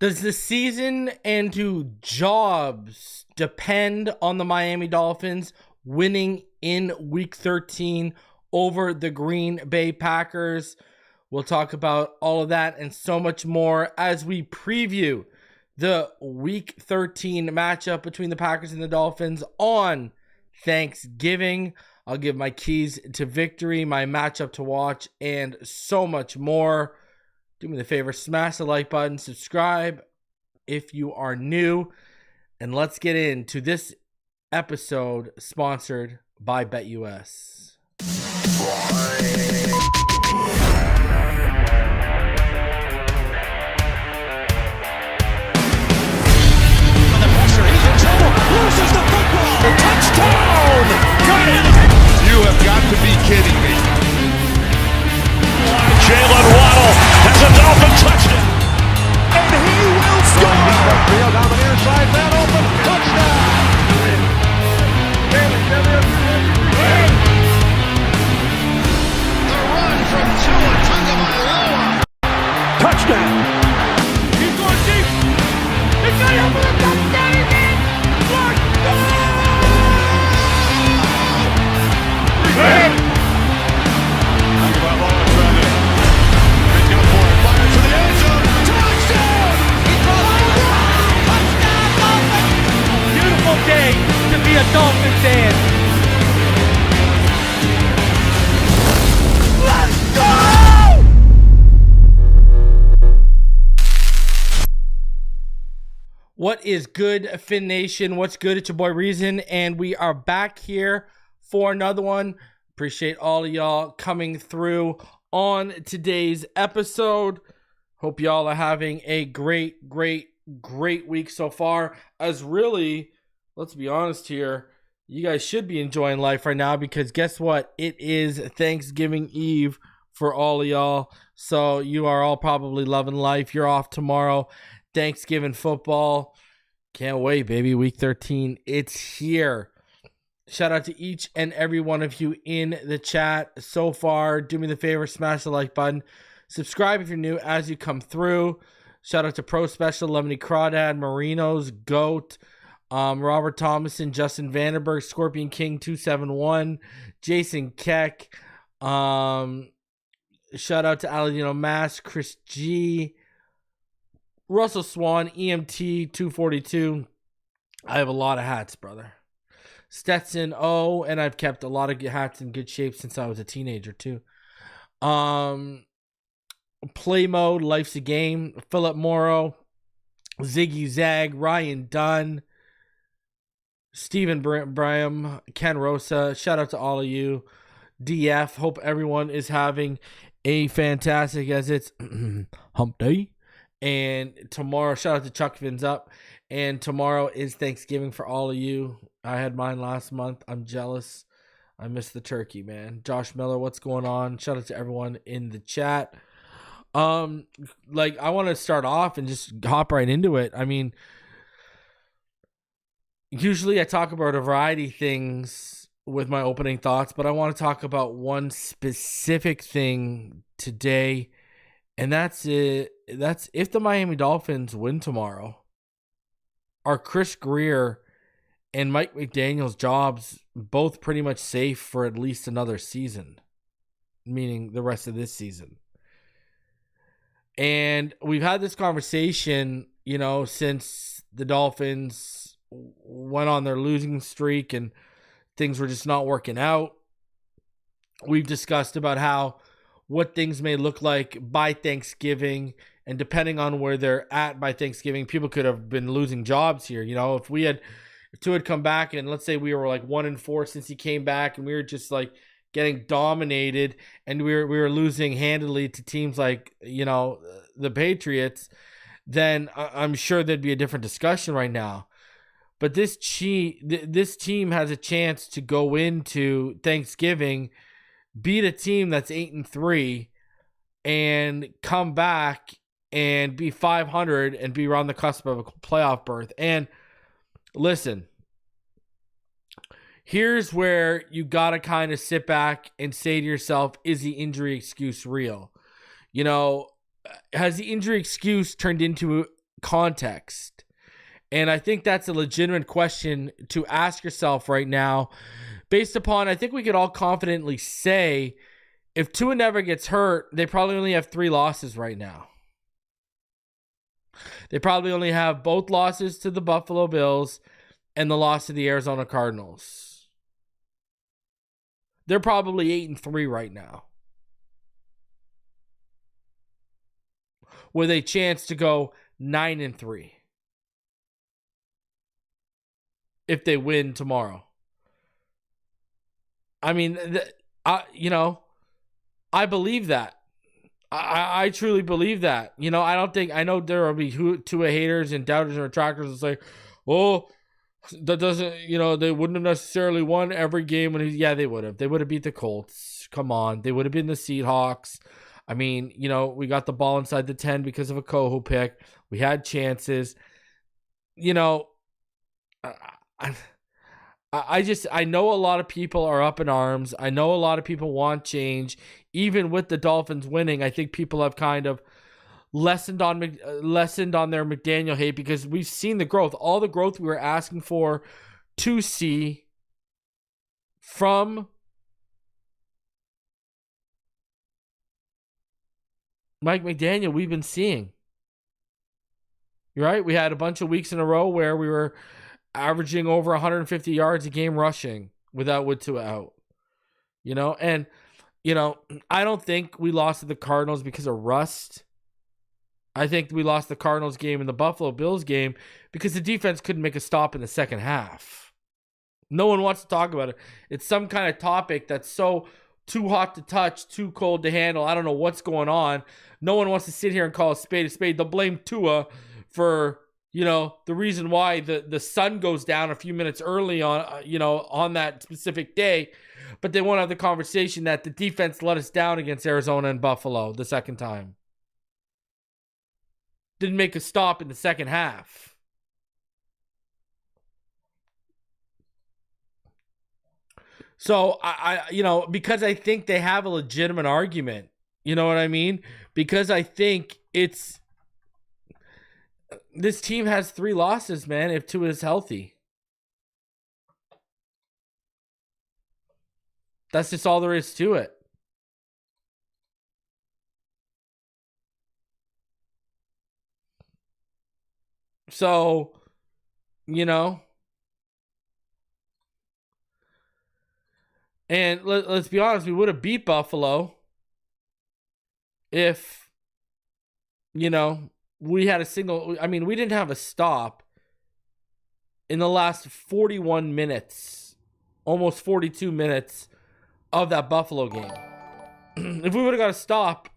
Does the season and do jobs depend on the Miami Dolphins winning in Week 13 over the Green Bay Packers? We'll talk about all of that and so much more as we preview the Week 13 matchup between the Packers and the Dolphins on Thanksgiving. I'll give my keys to victory, my matchup to watch, and so much more. Do me the favor, smash the like button, subscribe if you are new, and let's get into this episode sponsored by BetUS. Loses the football. Touchdown! Got it! You have got to be kidding me. Jalen Waddle has a Dolphin touchdown. And he will score! Field down the near side, man open, touchdown! The run from Tagovailoa. Touchdown! He's going deep. It's going over the touchdown again. Beautiful day to be a Dolphin fan. Let's go! What is good, Fin Nation? What's good? It's your boy Reason, and we are back here for another one. Appreciate all of y'all coming through on today's episode. Hope y'all are having a great week so far. As really, let's be honest here, you guys should be enjoying life right now because guess what? It is Thanksgiving Eve for all of y'all. So you are all probably loving life. You're off tomorrow. Thanksgiving football. Can't wait, baby. Week 13. It's here. Shout out to each and every one of you in the chat so far. Do me the favor, smash the like button. Subscribe if you're new as you come through. Shout out to Pro Special, Lemony Crawdad, Marinos, Goat, Robert Thomason, Justin Vanderberg, Scorpion King 271, Jason Keck. Shout out to Aladino Mass, Chris G, Russell Swan, EMT 242. I have a lot of hats, brother. Stetson O, and I've kept a lot of hats in good shape since I was a teenager too. Play Mode, Life's a Game, Philip Morrow, Ziggy Zag, Ryan Dunn, Stephen Braham, Ken Rosa. Shout out to all of you. DF, hope everyone is having a fantastic as it's hump day. And tomorrow, shout out to Chuck Fins Up. And tomorrow is Thanksgiving for all of you. I had mine last month. I'm jealous. I missed the turkey, man. Josh Miller, what's going on? Shout out to everyone in the chat. I want to start off and just hop right into it. I mean, usually I talk about a variety of things with my opening thoughts, but I want to talk about one specific thing today, and that's it. That's if the Miami Dolphins win tomorrow, are Chris Grier and Mike McDaniel's jobs both pretty much safe for at least another season, meaning the rest of this season. And we've had this conversation, since the Dolphins went on their losing streak and things were just not working out. We've discussed about what things may look like by Thanksgiving, and depending on where they're at by Thanksgiving, people could have been losing jobs here. If Tua had come back and let's say we were like 1-4 since he came back, and we were just like getting dominated, and we were losing handily to teams like the Patriots, then I'm sure there'd be a different discussion right now. But this team has a chance to go into Thanksgiving, beat a team that's 8-3, and come back and be 500 and be around the cusp of a playoff berth. And listen, here's where you got to kind of sit back and say to yourself, is the injury excuse real? Has the injury excuse turned into context. And I think that's a legitimate question to ask yourself right now, based upon, I think we could all confidently say, if Tua never gets hurt, they probably only have 3 losses right now. They probably only have both losses to the Buffalo Bills and the loss to the Arizona Cardinals. They're probably 8-3 right now, with a chance to go 9-3 if they win tomorrow. I mean, I believe that. I truly believe that. I know there will be Tua haters and doubters and retractors that say, oh, that doesn't, they wouldn't have necessarily won every game. Yeah, they would have. They would have beat the Colts. Come on. They would have been the Seahawks. I mean, we got the ball inside the 10 because of a Coho pick. We had chances. I know a lot of people are up in arms. I know a lot of people want change. Even with the Dolphins winning, I think people have kind of lessened on their McDaniel hate, because we've seen the growth. All the growth we were asking for to see from Mike McDaniel, we've been seeing. You're right. We had a bunch of weeks in a row where we were averaging over 150 yards a game rushing without Tua out. I don't think we lost to the Cardinals because of rust. I think we lost the Cardinals game and the Buffalo Bills game because the defense couldn't make a stop in the second half. No one wants to talk about it. It's some kind of topic that's so too hot to touch, too cold to handle. I don't know what's going on. No one wants to sit here and call a spade a spade. They'll blame Tua for, the reason why the sun goes down a few minutes early on that specific day. But they won't have the conversation that the defense let us down against Arizona and Buffalo the second time. Didn't make a stop in the second half. So, because I think they have a legitimate argument, you know what I mean? Because I think this team has 3 losses, man, if Tua is healthy. That's just all there is to it. So, and let's be honest, we would have beat Buffalo if, we had we didn't have a stop in the last 41 minutes, almost 42 minutes of that Buffalo game. If we would have got a stop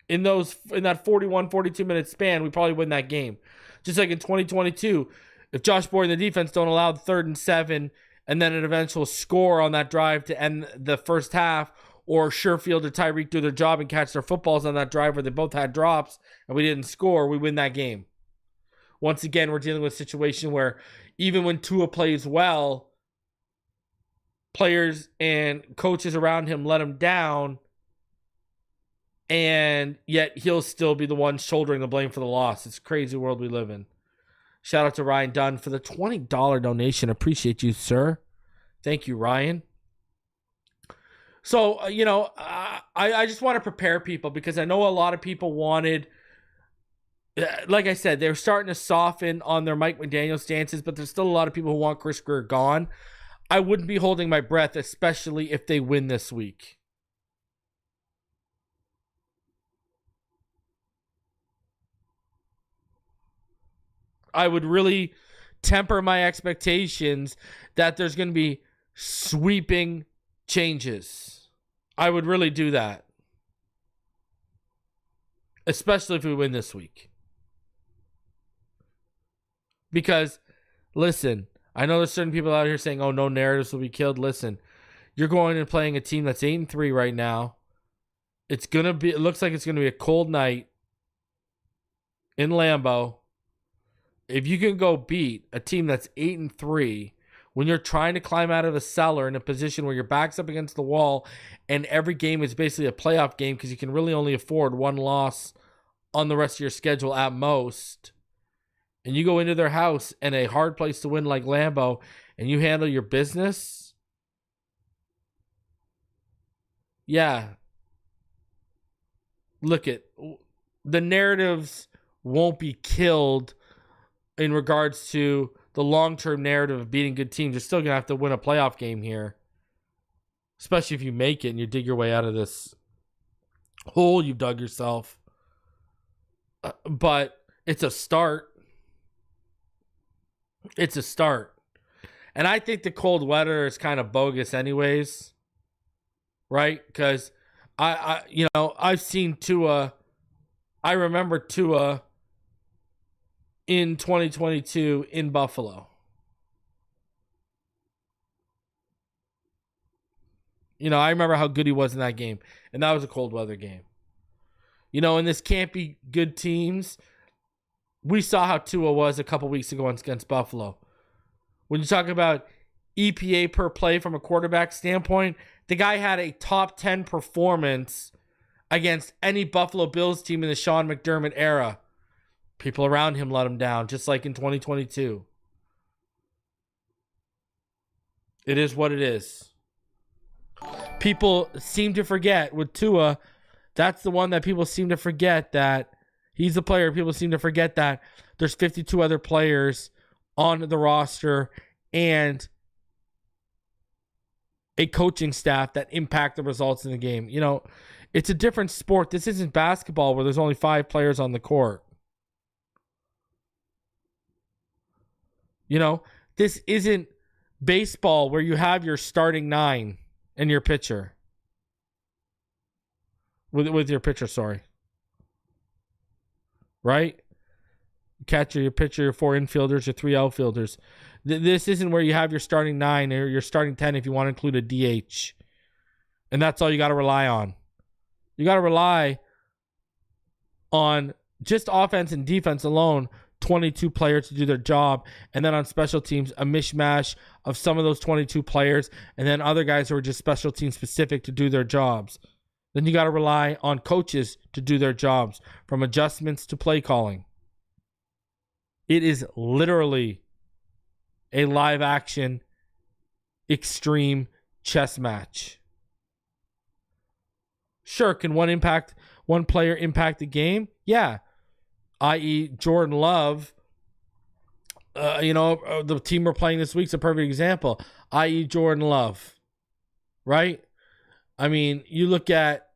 in that 41, 42 minute span, we probably win that game. Just like in 2022, if Josh Boyd and the defense don't allow the 3rd and 7 and then an eventual score on that drive to end the first half, or Sherfield or Tyreek do their job and catch their footballs on that drive where they both had drops and we didn't score, we win that game. Once again, we're dealing with a situation where even when Tua plays well, players and coaches around him let him down, and yet he'll still be the one shouldering the blame for the loss. It's a crazy world we live in. Shout out to Ryan Dunn for the $20 donation. Appreciate you, sir. Thank you, Ryan. So, I just want to prepare people, because I know a lot of people wanted, like I said, they're starting to soften on their Mike McDaniel stances, but there's still a lot of people who want Chris Greer gone. I wouldn't be holding my breath, especially if they win this week. I would really temper my expectations that there's going to be sweeping changes. I would really do that. Especially if we win this week. Because, listen, I know there's certain people out here saying, oh, no narratives will be killed. Listen, you're going and playing a team that's 8-3 right now. It looks like it's going to be a cold night in Lambeau. If you can go beat a team that's 8-3 when you're trying to climb out of the cellar in a position where your back's up against the wall and every game is basically a playoff game because you can really only afford one loss on the rest of your schedule at most, and you go into their house and a hard place to win like Lambeau, and you handle your business, yeah. Look at the narratives won't be killed in regards to the long-term narrative of beating good teams. You're still going to have to win a playoff game here, especially if you make it and you dig your way out of this hole you've dug yourself. But it's a start. It's a start. And I think the cold weather is kind of bogus anyways, right? Because I've seen Tua. I remember Tua in 2022 in Buffalo. I remember how good he was in that game, and that was a cold weather game. And this can't be good teams. We saw how Tua was a couple weeks ago against Buffalo. When you talk about EPA per play from a quarterback standpoint, the guy had a top 10 performance against any Buffalo Bills team in the Sean McDermott era. People around him let him down, just like in 2022. It is what it is. People seem to forget with Tua, that's the one that people seem to forget that he's the player. People seem to forget that there's 52 other players on the roster and a coaching staff that impact the results in the game. It's a different sport. This isn't basketball where there's only 5 players on the court. This isn't baseball where you have your starting 9 and your pitcher. With your pitcher, sorry. Right? Catcher, your pitcher, your 4 infielders, your 3 outfielders. This isn't where you have your starting 9 or your starting 10 if you want to include a DH. And that's all you got to rely on. You got to rely on just offense and defense alone, 22 players to do their job, and then on special teams, a mishmash of some of those 22 players, and then other guys who are just special team specific to do their jobs. Then you got to rely on coaches to do their jobs, from adjustments to play calling. It is literally a live action, extreme chess match. Sure, can one player impact the game? Yeah. I.e. Jordan Love, the team we're playing this week's a perfect example. I.e. Jordan Love, right? I mean, you look at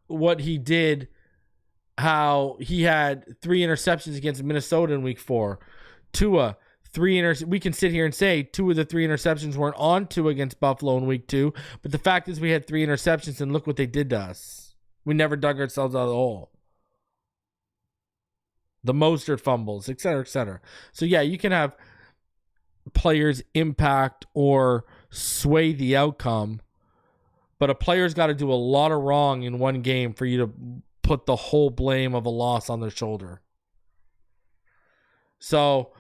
what he did, how he had 3 interceptions against Minnesota in week 4. Tua, 3 interceptions. We can sit here and say 2 of the 3 interceptions weren't on Tua against Buffalo in week 2, but the fact is we had 3 interceptions, and look what they did to us. We never dug ourselves out of the hole. The Mostert fumbles, et cetera, et cetera. So, yeah, you can have players impact or sway the outcome, but a player's got to do a lot of wrong in one game for you to put the whole blame of a loss on their shoulder. So,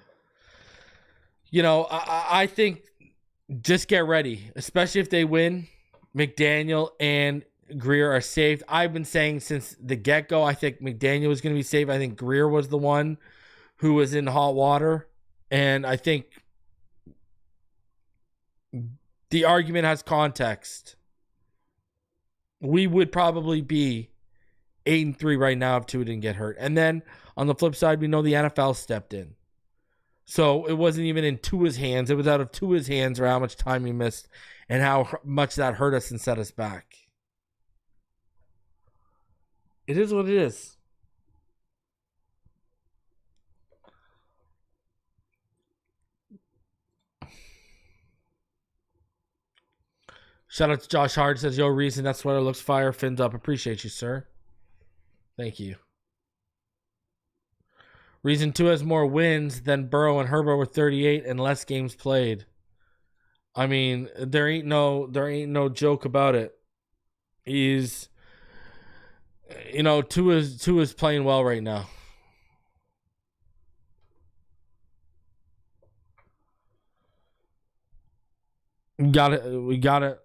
I think just get ready, especially if they win. McDaniel and Greer are saved. I've been saying since the get-go, I think McDaniel was going to be saved. I think Greer was the one who was in hot water. And I think the argument has context. We would probably be 8-3 right now if Tua didn't get hurt. And then on the flip side, we know the NFL stepped in. So it wasn't even in Tua's hands. It was out of Tua's hands or how much time he missed and how much that hurt us and set us back. It is what it is. Shout out to Josh Hard. Says, yo, Reason, that sweater looks fire. Fins up. Appreciate you, sir. Thank you. Reason 2 has more wins than Burrow and Herbert with 38 and less games played. I mean, there ain't no joke about it. He's, Tua's playing well right now. We got it,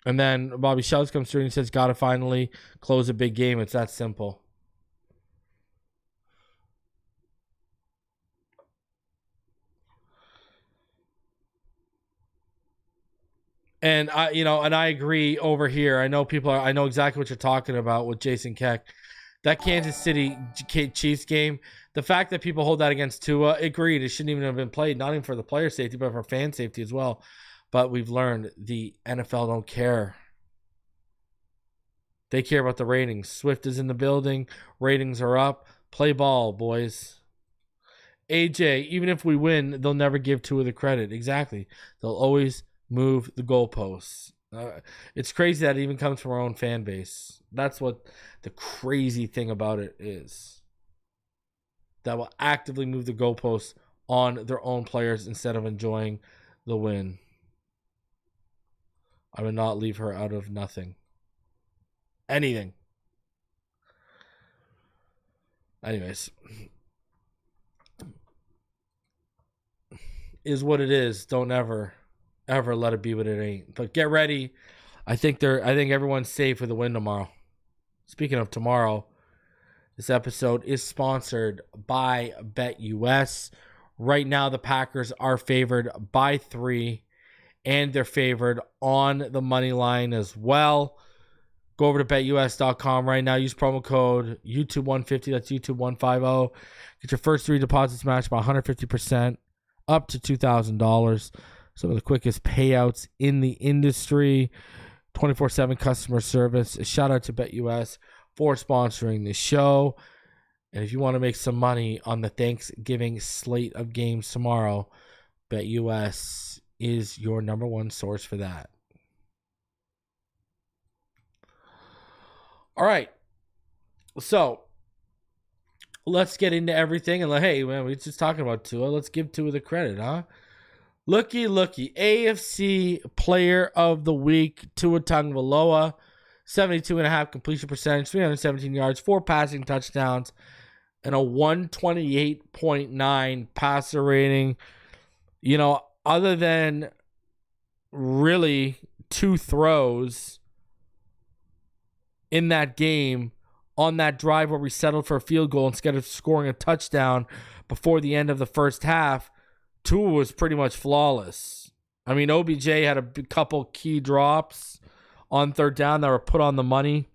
And then Bobby Schultz comes through and says, got to finally close a big game. It's that simple. And I agree over here. I know exactly what you're talking about with Jason Keck. That Kansas City Chiefs game, the fact that people hold that against Tua, agreed. It shouldn't even have been played, not even for the player safety, but for fan safety as well. But we've learned the NFL don't care. They care about the ratings. Swift is in the building. Ratings are up. Play ball, boys. AJ, even if we win, they'll never give Tua the credit. Exactly. They'll always move the goalposts. It's crazy that it even comes from our own fan base. That's what the crazy thing about it is. That will actively move the goalposts on their own players instead of enjoying the win. I would not leave her out of nothing. Anything. Anyways. Is what it is. Don't ever let it be what it ain't. But get ready. I think everyone's safe for the win tomorrow. Speaking of tomorrow, this episode is sponsored by BetUS. Right now, the Packers are favored by 3, and they're favored on the money line as well. Go over to betus.com right now. Use promo code YouTube150. That's YouTube150. Get your first 3 deposits matched by 150%, up to $2,000. Some of the quickest payouts in the industry. 24/7 customer service. A shout out to BetUS for sponsoring the show. And if you want to make some money on the Thanksgiving slate of games tomorrow, BetUS is your number one source for that. All right. So let's get into everything. And hey, man, we're just talking about Tua. Let's give Tua the credit, huh? Looky. AFC Player of the Week, Tua Tagovailoa, 72.5 completion percentage, 317 yards, 4 passing touchdowns, and a 128.9 passer rating. Other than really 2 throws in that game on that drive where we settled for a field goal instead of scoring a touchdown before the end of the first half, Tua was pretty much flawless. I mean, OBJ had a couple key drops on third down that were put on the money.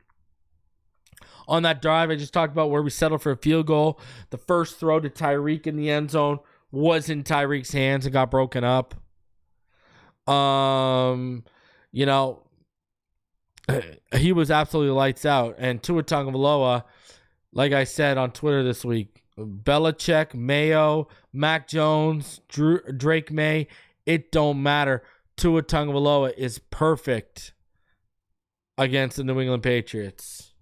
On that drive I just talked about where we settled for a field goal, the first throw to Tyreek in the end zone was in Tyreek's hands and got broken up. He was absolutely lights out. And Tua Tagovailoa, like I said on Twitter this week, Belichick, Mayo, Mac Jones, Drake May, it don't matter. Tua Tagovailoa is perfect against the New England Patriots.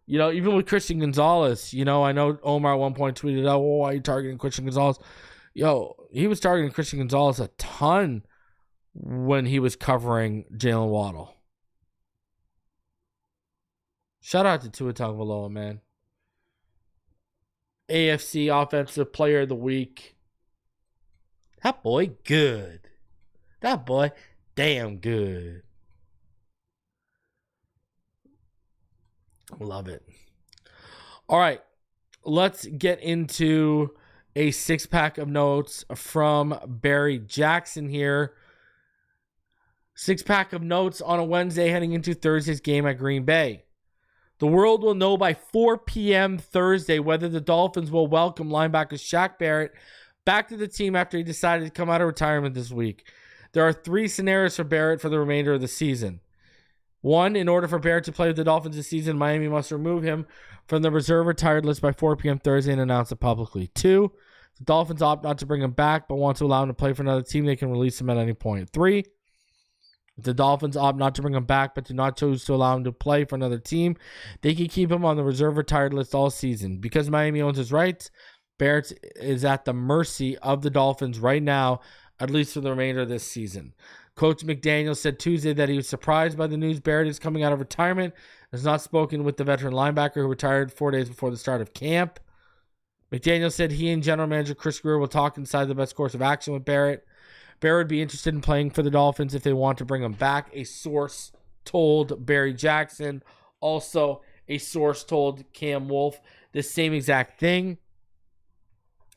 Even with Christian Gonzalez, I know Omar at one point tweeted out, why are you targeting Christian Gonzalez? He was targeting Christian Gonzalez a ton when he was covering Jalen Waddle. Shout out to Tua Tagovailoa, man. AFC Offensive Player of the Week. That boy good. That boy damn good. Love it. All right. Let's get into a 6-pack of notes from Barry Jackson here. 6-pack of notes on a Wednesday heading into Thursday's game at Green Bay. The world will know by 4 p.m. Thursday whether the Dolphins will welcome linebacker Shaq Barrett back to the team after he decided to come out of retirement this week. There are 3 scenarios for Barrett for the remainder of the season. 1, in order for Barrett to play with the Dolphins this season, Miami must remove him from the reserve retired list by 4 p.m. Thursday and announce it publicly. 2, the Dolphins opt not to bring him back but want to allow him to play for another team, they can release him at any point. 3, if the Dolphins opt not to bring him back but do not choose to allow him to play for another team, they can keep him on the reserve retired list all season. Because Miami owns his rights, Barrett is at the mercy of the Dolphins right now, at least for the remainder of this season. Coach McDaniel said Tuesday that he was surprised by the news Barrett is coming out of retirement and has not spoken with the veteran linebacker who retired 4 days before the start of camp. McDaniel said he and general manager Chris Greer will talk and decide the best course of action with Barrett. Barrett would be interested in playing for the Dolphins if they want to bring him back. A source told Barry Jackson. Also, a source told Cam Wolfe the same exact thing.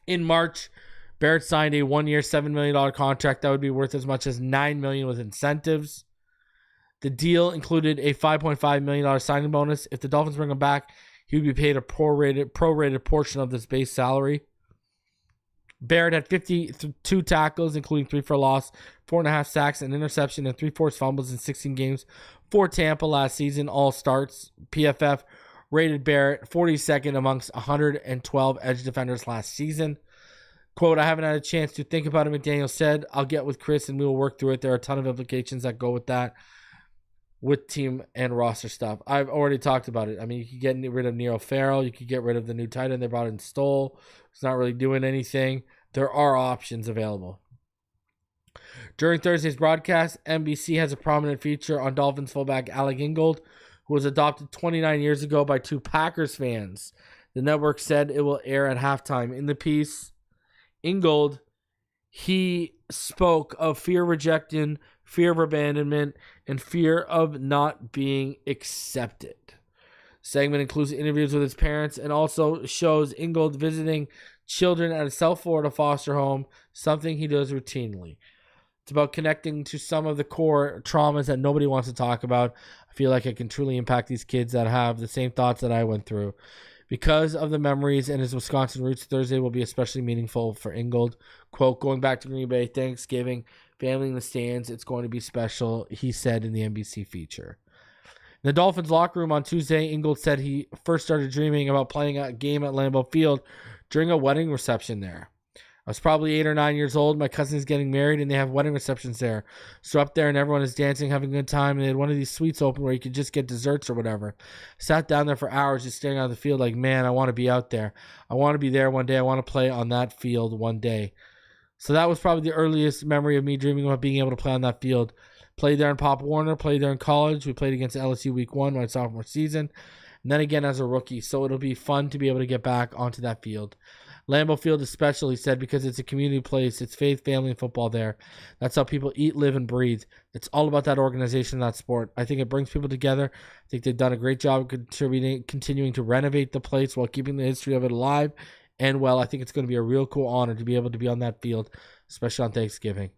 In March, Barrett signed a 1-year, $7 million contract that would be worth as much as $9 million with incentives. The deal included a $5.5 million signing bonus. If the Dolphins bring him back, he would be paid a prorated portion of this base salary. Barrett had 52 tackles, including 3 for loss, 4.5 sacks, an interception, and 3 forced fumbles in 16 games for Tampa last season, all starts. PFF rated Barrett 42nd amongst 112 edge defenders last season. Quote, I haven't had a chance to think about it, McDaniel said. I'll get with Chris and we will work through it. There are a ton of implications that go with that, with team and roster stuff. I've already talked about it. I mean, you could get rid of Nero Farrell. You could get rid of the new tight end they brought in, Stoll. It's not really doing anything. There are options available. During Thursday's broadcast, NBC has a prominent feature on Dolphins fullback Alec Ingold, who was adopted 29 years ago by 2 Packers fans. The network said it will air at halftime. In the piece, Ingold, he spoke of fear of rejection, fear of abandonment, and fear of not being accepted. Segment includes interviews with his parents and also shows Ingold visiting children at a South Florida foster home, something he does routinely. It's about connecting to some of the core traumas that nobody wants to talk about. I feel like it can truly impact these kids that have the same thoughts that I went through. Because of the memories and his Wisconsin roots, Thursday will be especially meaningful for Ingold. Quote, going back to Green Bay, Thanksgiving, family in the stands, it's going to be special, he said in the NBC feature. In the Dolphins locker room on Tuesday, Ingold said he first started dreaming about playing a game at Lambeau Field during a wedding reception there. I was probably 8 or 9 years old. My cousin's getting married and they have wedding receptions there. So up there and everyone is dancing, having a good time. And they had one of these suites open where you could just get desserts or whatever. Sat down there for hours just staring out the field like, man, I want to be out there. I want to be there one day. I want to play on that field one day. So that was probably the earliest memory of me dreaming about being able to play on that field. Played there in Pop Warner, played there in college. We played against LSU week 1 my sophomore season. And then again as a rookie. So it'll be fun to be able to get back onto that field. Lambeau Field is special, he said, because it's a community place. It's faith, family, and football there. That's how people eat, live, and breathe. It's all about that organization, that sport. I think it brings people together. I think they've done a great job continuing to renovate the place while keeping the history of it alive. And, well, I think it's going to be a real cool honor to be able to be on that field, especially on Thanksgiving.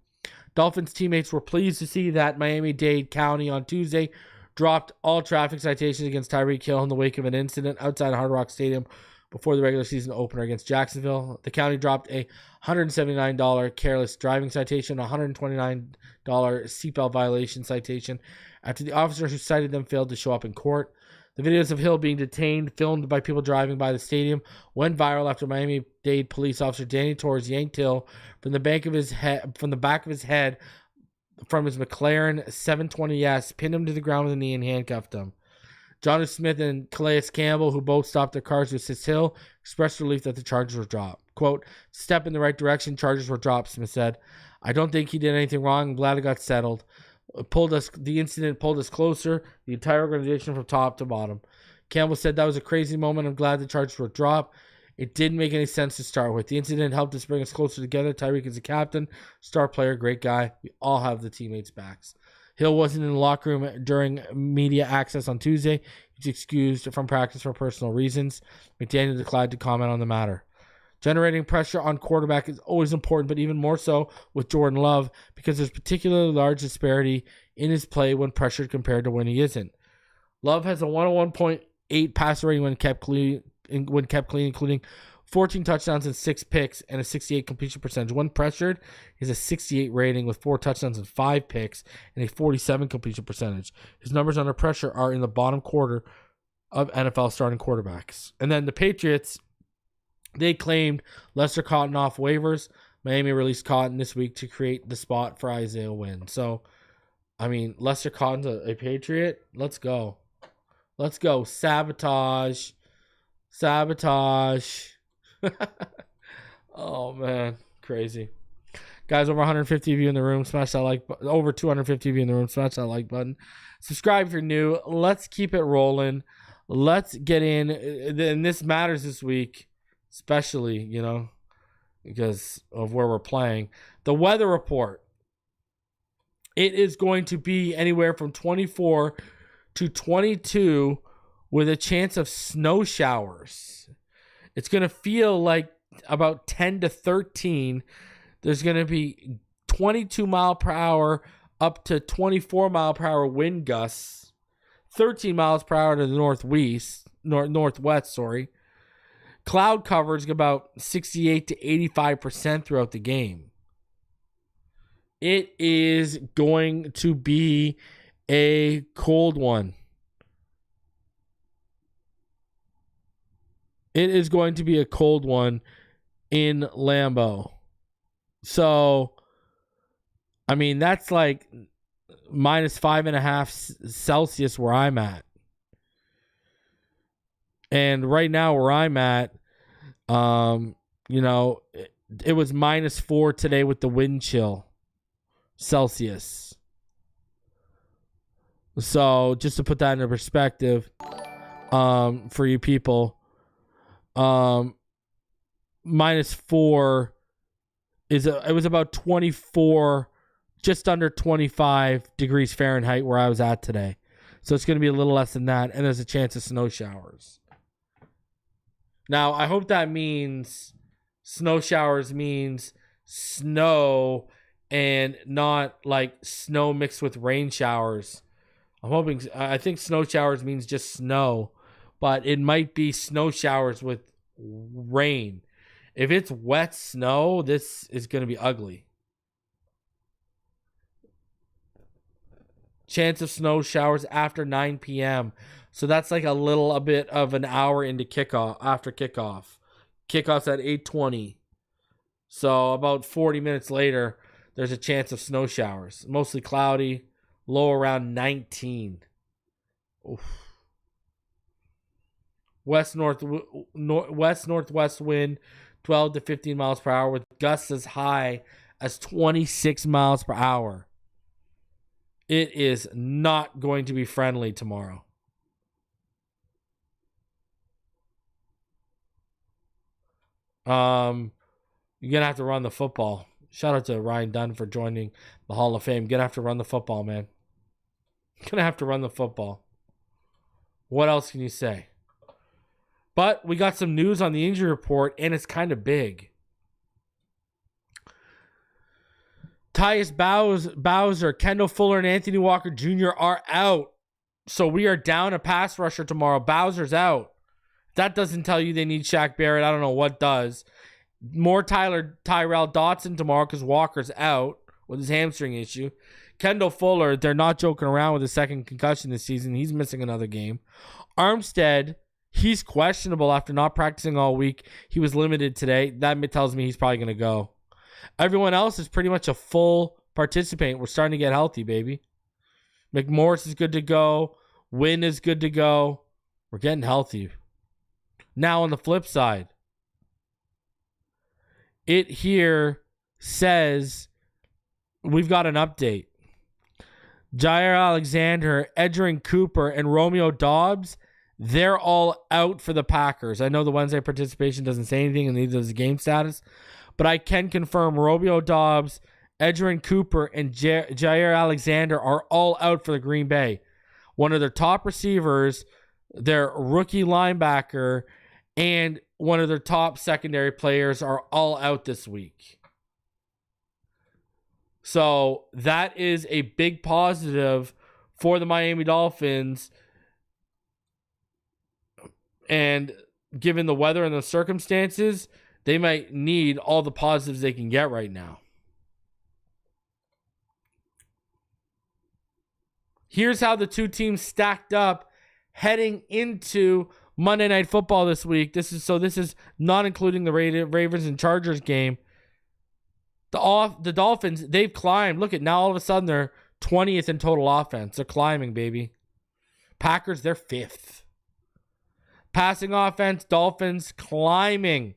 Dolphins teammates were pleased to see that Miami-Dade County on Tuesday dropped all traffic citations against Tyreek Hill in the wake of an incident outside Hard Rock Stadium before the regular season opener against Jacksonville. The county dropped a $179 careless driving citation, a $129 seatbelt violation citation after the officer who cited them failed to show up in court. The videos of Hill being detained, filmed by people driving by the stadium, went viral after Miami-Dade police officer Danny Torres yanked Hill from the back of his head, from his McLaren 720S, pinned him to the ground with a knee, and handcuffed him. Jonnu Smith and Calais Campbell, who both stopped their cars to assist Hill, expressed relief that the charges were dropped. Quote, step in the right direction, charges were dropped, Smith said. I don't think he did anything wrong. I'm glad it got settled. The incident pulled us closer, the entire organization from top to bottom. Campbell said that was a crazy moment. I'm glad the charges were dropped. It didn't make any sense to start with. The incident helped us bring us closer together. Tyreek is a captain, star player, great guy. We all have the teammates' backs. Hill wasn't in the locker room during media access on Tuesday. He was excused from practice for personal reasons. McDaniel declined to comment on the matter. Generating pressure on quarterback is always important, but even more so with Jordan Love because there's particularly large disparity in his play when pressured compared to when he isn't. Love has a 101.8 passer rating when kept clean, including 14 touchdowns and 6 picks and a 68 completion percentage. When pressured, he has a 68 rating with 4 touchdowns and 5 picks and a 47 completion percentage. His numbers under pressure are in the bottom quarter of NFL starting quarterbacks. And then the Patriots, they claimed Lester Cotton off waivers. Miami released Cotton this week to create the spot for Isaiah Wynn. So, I mean, Lester Cotton's a Patriot. Let's go. Let's go. Sabotage. Oh, man. Crazy. Guys, over 150 of you in the room. Smash that like button. Over 250 of you in the room. Smash that like button. Subscribe if you're new. Let's keep it rolling. Let's get in. And this matters this week, especially, because of where we're playing. The weather report. It is going to be anywhere from 24 to 22 with a chance of snow showers. It's going to feel like about 10 to 13. There's going to be 22 mile per hour up to 24 mile per hour wind gusts, 13 miles per hour to the northwest. Cloud coverage about 68 to 85% throughout the game. It is going to be a cold one. It is going to be a cold one in Lambeau. So, I mean, that's like minus 5.5 Celsius where I'm at. And right now where I'm at, it was minus 4 today with the wind chill Celsius. So just to put that into perspective, for you people, minus 4 it was about 24, just under 25 degrees Fahrenheit where I was at today. So it's going to be a little less than that, and there's a chance of snow showers. Now, I hope that means snow showers means snow and not like snow mixed with rain showers. I think snow showers means just snow, but it might be snow showers with rain. If it's wet snow, this is going to be ugly. Chance of snow showers after 9 p.m. So that's like a bit of an hour into kickoff, after kickoff. Kickoff's at 8:20. So about 40 minutes later, there's a chance of snow showers. Mostly cloudy, low around 19. Oof. West northwest wind, 12 to 15 miles per hour with gusts as high as 26 miles per hour. It is not going to be friendly tomorrow. You're gonna have to run the football. Shout out to Ryan Dunn for joining the Hall of Fame. Gonna have to run the football, man. Gonna have to run the football. What else can you say? But we got some news on the injury report, and it's kind of big. Tyus Bowser, Kendall Fuller, and Anthony Walker Jr. are out. So we are down a pass rusher tomorrow. Bowser's out. That doesn't tell you they need Shaq Barrett. I don't know what does. More Tyrell Dotson tomorrow because Walker's out with his hamstring issue. Kendall Fuller, they're not joking around with his second concussion this season. He's missing another game. Armstead, he's questionable after not practicing all week. He was limited today. That tells me he's probably going to go. Everyone else is pretty much a full participant. We're starting to get healthy, baby. McMorris is good to go. Wynn is good to go. We're getting healthy. Now on the flip side, it here says we've got an update. Jair Alexander, Edgerrin Cooper, and Romeo Doubs, they're all out for the Packers. I know the Wednesday participation doesn't say anything and neither does the game status, but I can confirm Romeo Doubs, Edgerrin Cooper, and Jair Alexander are all out for the Green Bay. One of their top receivers, their rookie linebacker, and one of their top secondary players are all out this week. So that is a big positive for the Miami Dolphins. And given the weather and the circumstances, they might need all the positives they can get right now. Here's how the two teams stacked up heading into Monday Night Football this week. This is not including the Ravens and Chargers game. The Dolphins, they've climbed. Look at now, all of a sudden they're 20th in total offense. They're climbing, baby. Packers, they're 5th. Passing offense, Dolphins climbing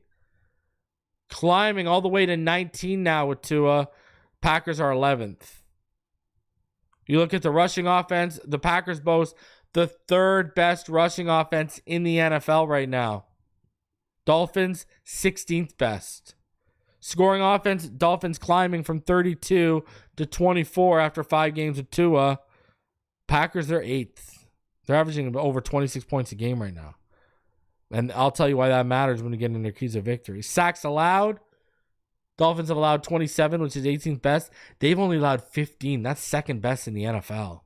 all the way to 19 now with Tua. Packers are 11th. You look at the rushing offense, the Packers boast the 3rd best rushing offense in the NFL right now. Dolphins, 16th best. Scoring offense, Dolphins climbing from 32 to 24 after 5 games with Tua. Packers, they're 8th. They're averaging over 26 points a game right now. And I'll tell you why that matters when we get into their keys of victory. Sacks allowed. Dolphins have allowed 27, which is 18th best. They've only allowed 15. That's second best in the NFL.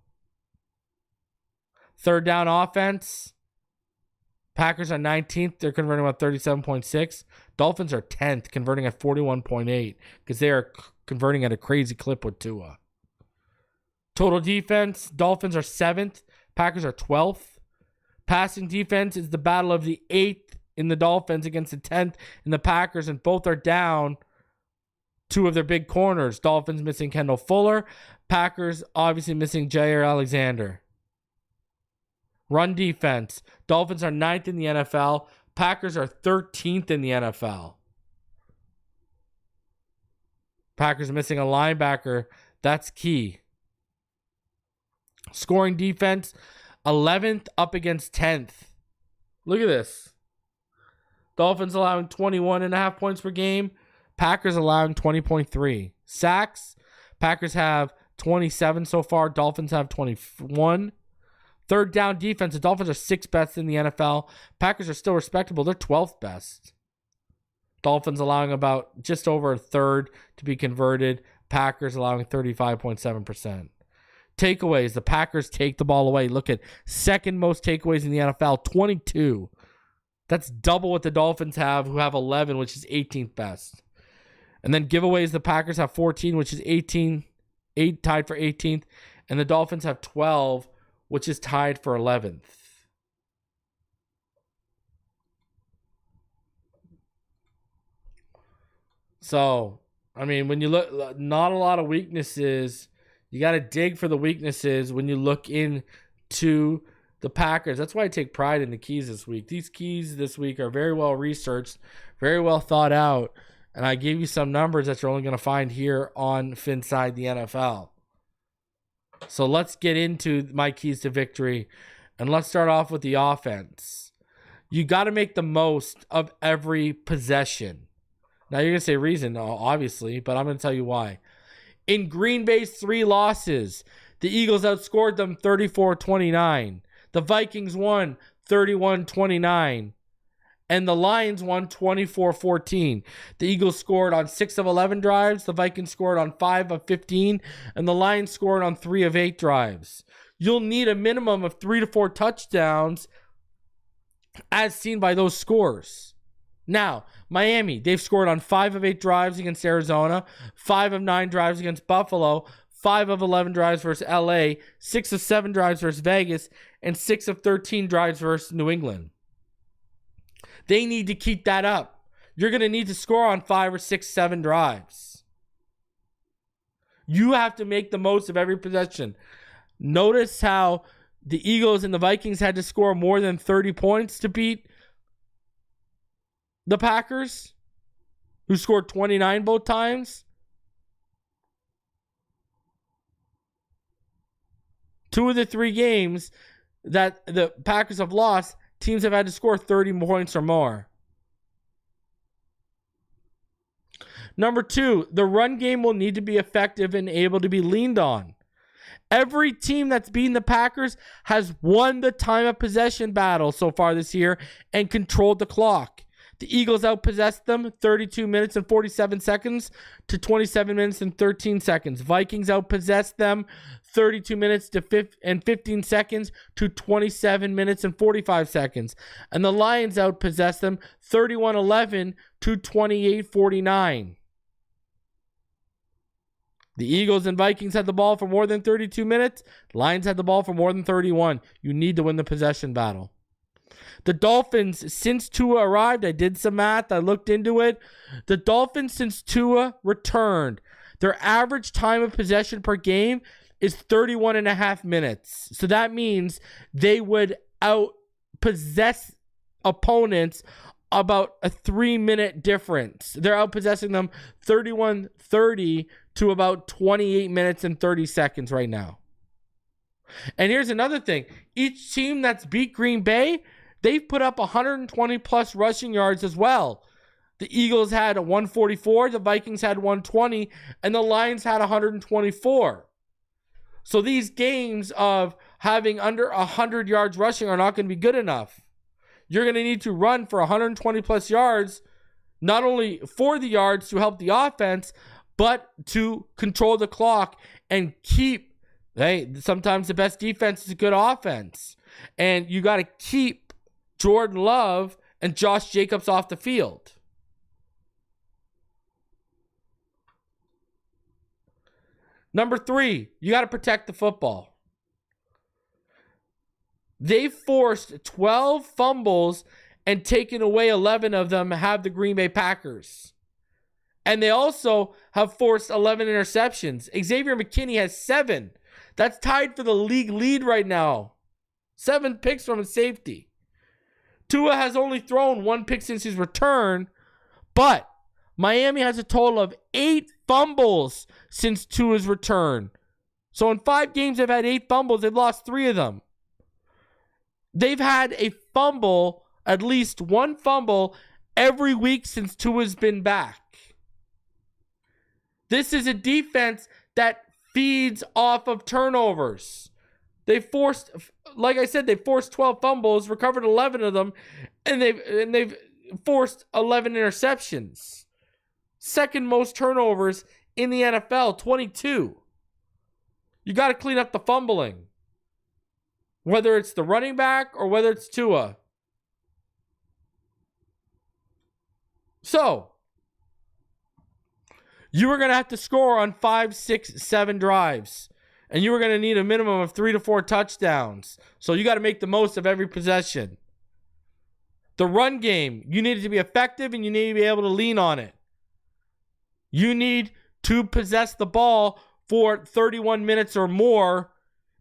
Third down offense. Packers are 19th. They're converting about 37.6. Dolphins are 10th, converting at 41.8 because they are converting at a crazy clip with Tua. Total defense. Dolphins are 7th. Packers are 12th. Passing defense is the battle of the 8th in the Dolphins against the 10th in the Packers, and both are down 2 of their big corners. Dolphins missing Kendall Fuller. Packers obviously missing Jair Alexander. Run defense. Dolphins are 9th in the NFL. Packers are 13th in the NFL. Packers are missing a linebacker. That's key. Scoring defense, 11th up against 10th. Look at this. Dolphins allowing 21.5 points per game. Packers allowing 20.3. Sacks. Packers have 27 so far. Dolphins have 21. Third down defense. The Dolphins are 6th best in the NFL. Packers are still respectable. They're 12th best. Dolphins allowing about just over a third to be converted. Packers allowing 35.7%. Takeaways. The Packers take the ball away. Look at second most takeaways in the NFL, 22. That's double what the Dolphins have, who have 11, which is 18th best. And then giveaways, the Packers have 14, which is 8 tied for 18th. And the Dolphins have 12, which is tied for 11th. So, I mean, when you look, not a lot of weaknesses. You got to dig for the weaknesses when you look into the Packers. That's why I take pride in the keys this week. These keys this week are very well researched, very well thought out. And I gave you some numbers that you're only going to find here on Phinside The NFL. So let's get into my keys to victory. And let's start off with the offense. You got to make the most of every possession. Now you're going to say reason, obviously, but I'm going to tell you why. In Green Bay's 3 losses, the Eagles outscored them 34-29. The Vikings won 31-29. And the Lions won 24-14. The Eagles scored on 6 of 11 drives. The Vikings scored on 5 of 15. And the Lions scored on 3 of 8 drives. You'll need a minimum of 3 to 4 touchdowns as seen by those scores. Now, Miami, they've scored on 5 of 8 drives against Arizona, 5 of 9 drives against Buffalo, 5 of 11 drives versus LA, 6 of 7 drives versus Vegas, and 6 of 13 drives versus New England. They need to keep that up. You're going to need to score on 5 or 6, 7 drives. You have to make the most of every possession. Notice how the Eagles and the Vikings had to score more than 30 points to beat the Packers, who scored 29 both times. 2 of the 3 games that the Packers have lost, teams have had to score 30 points or more. Number 2, the run game will need to be effective and able to be leaned on. Every team that's beaten the Packers has won the time of possession battle so far this year and controlled the clock. The Eagles outpossessed them 32 minutes and 47 seconds to 27 minutes and 13 seconds. Vikings outpossessed them 32 minutes and 15 seconds to 27 minutes and 45 seconds. And the Lions outpossessed them 31-11 to 28-49. The Eagles and Vikings had the ball for more than 32 minutes. The Lions had the ball for more than 31. You need to win the possession battle. The Dolphins, since Tua arrived, I did some math, I looked into it. The Dolphins, since Tua returned, their average time of possession per game is 31.5 minutes. So that means they would outpossess opponents about a 3-minute difference. They're outpossessing them 31-30 to about 28 minutes and 30 seconds right now. And here's another thing. Each team that's beat Green Bay, they've put up 120 plus rushing yards as well. The Eagles had 144, the Vikings had 120, and the Lions had 124. So these games of having under 100 yards rushing are not going to be good enough. You're going to need to run for 120 plus yards, not only for the yards to help the offense, but to control the clock and keep, hey, sometimes the best defense is a good offense. And you got to keep Jordan Love and Josh Jacobs off the field. Number 3, you got to protect the football. They forced 12 fumbles and taken away 11 of them have the Green Bay Packers. And they also have forced 11 interceptions. Xavier McKinney has 7. That's tied for the league lead right now. 7 picks from a safety. Tua has only thrown 1 pick since his return, but Miami has a total of 8 fumbles since Tua's return. So in 5 games, they've had 8 fumbles. They've lost 3 of them. They've had a fumble, at least 1 fumble, every week since Tua's been back. This is a defense that feeds off of turnovers. They forced, like I said, they forced 12 fumbles, recovered 11 of them, and they've forced 11 interceptions. Second most turnovers in the NFL, 22. You got to clean up the fumbling. Whether it's the running back or whether it's Tua. So, you were going to have to score on 5, 6, 7 drives. And you were going to need a minimum of 3 to 4 touchdowns. So you got to make the most of every possession. The run game, you need it to be effective and you need to be able to lean on it. You need to possess the ball for 31 minutes or more.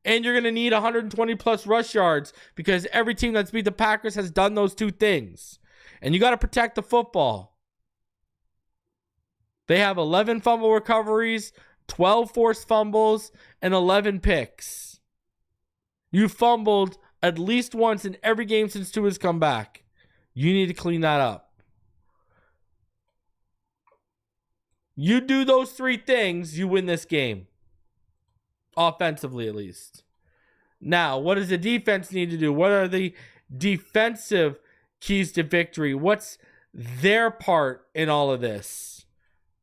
And you're going to need 120 plus rush yards because every team that's beat the Packers has done those 2 things. And you got to protect the football. They have 11 fumble recoveries, 12 forced fumbles, and 11 picks. You fumbled at least once in every game since Tua's come back. You need to clean that up. You do those 3 things, you win this game. Offensively, at least. Now, what does the defense need to do? What are the defensive keys to victory? What's their part in all of this?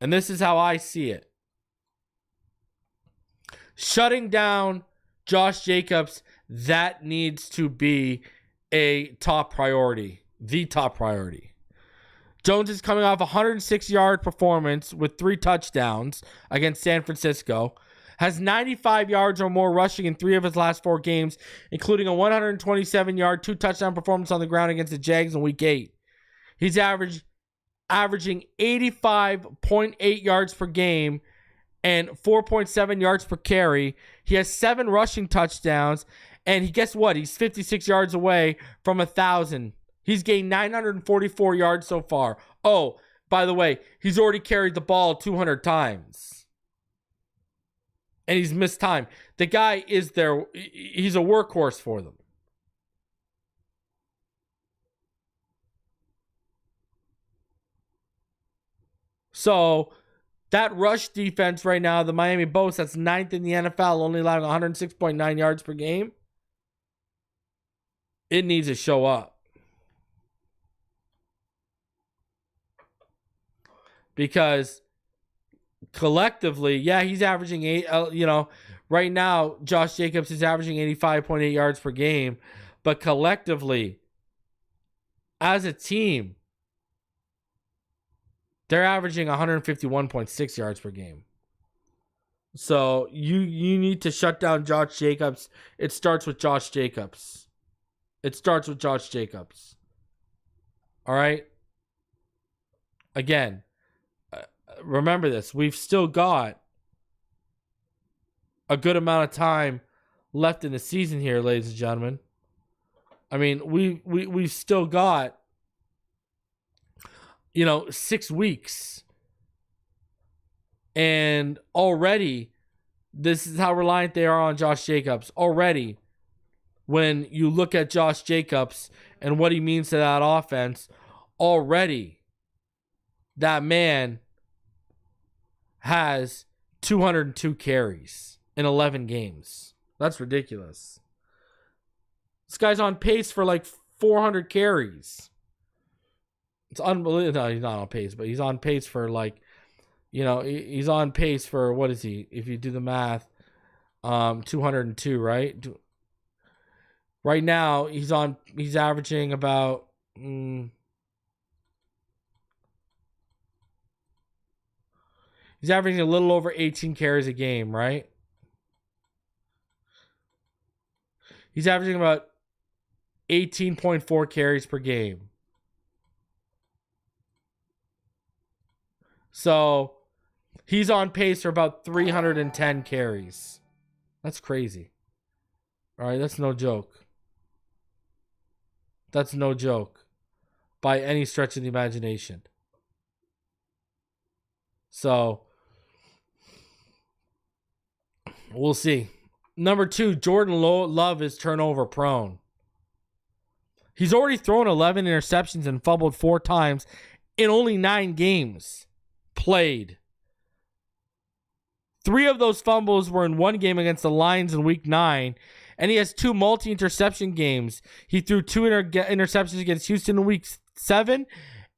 And this is how I see it. Shutting down Josh Jacobs, that needs to be a top priority. The top priority. Jones is coming off a 106-yard performance with 3 touchdowns against San Francisco. Has 95 yards or more rushing in 3 of his last 4 games, including a 127-yard, 2-touchdown performance on the ground against the Jags in Week 8. He's averaging 85.8 yards per game and 4.7 yards per carry. He has 7 rushing touchdowns, and guess what? He's 56 yards away from 1,000. He's gained 944 yards so far. Oh, by the way, he's already carried the ball 200 times. And he's missed time. The guy is there. He's a workhorse for them. So, that rush defense right now, the Miami boasts, that's 9th in the NFL, only allowing 106.9 yards per game. It needs to show up. Because collectively, yeah, he's averaging 8, right now, Josh Jacobs is averaging 85.8 yards per game. But collectively, as a team, they're averaging 151.6 yards per game. So you need to shut down Josh Jacobs. It starts with Josh Jacobs. All right? Again, remember this. We've still got a good amount of time left in the season here, ladies and gentlemen. I mean, we've still got 6 weeks. And already, this is how reliant they are on Josh Jacobs. Already, when you look at Josh Jacobs and what he means to that offense, already that man has 202 carries in 11 games. That's ridiculous. This guy's on pace for like 400 carries. It's unbelievable. No, he's not on pace, but he's on pace for like, he's on pace for, what is he? If you do the math, 202, right? Right now, he's averaging about, he's averaging a little over 18 carries a game, right? He's averaging about 18.4 carries per game. So he's on pace for about 310 carries. That's crazy. All right, that's no joke. That's no joke by any stretch of the imagination. So we'll see. Number 2, Jordan Love is turnover prone. He's already thrown 11 interceptions and fumbled 4 times in only 9 games played. 3 of those fumbles were in one game against the Lions in week 9, and he has 2 multi-interception games. He threw 2 interceptions against Houston in week 7,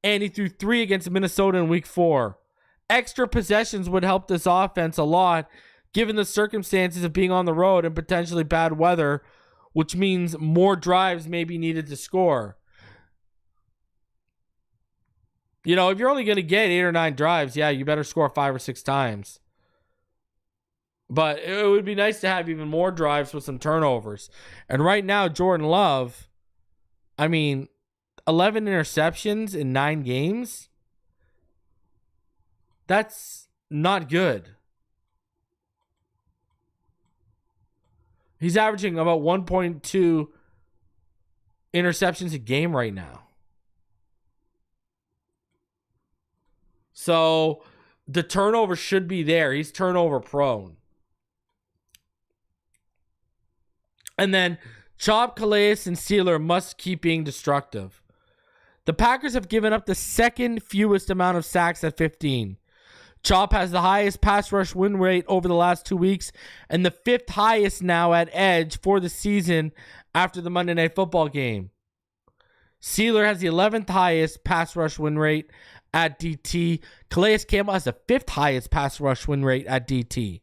and he threw 3 against Minnesota in week 4. Extra possessions would help this offense a lot, given the circumstances of being on the road and potentially bad weather, which means more drives may be needed to score. If you're only going to get 8 or 9 drives, yeah, you better score 5 or 6 times. But it would be nice to have even more drives with some turnovers. And right now, Jordan Love, 11 interceptions in 9 games, that's not good. He's averaging about 1.2 interceptions a game right now. So the turnover should be there. He's turnover prone. And then Chop, Calais, and Sealer must keep being destructive. The Packers have given up the second fewest amount of sacks at 15. Chop has the highest pass rush win rate over the last 2 weeks and the 5th highest now at edge for the season after the Monday Night Football game. Sealer has the 11th highest pass rush win rate at DT. Calais Campbell has the 5th highest pass rush win rate at DT.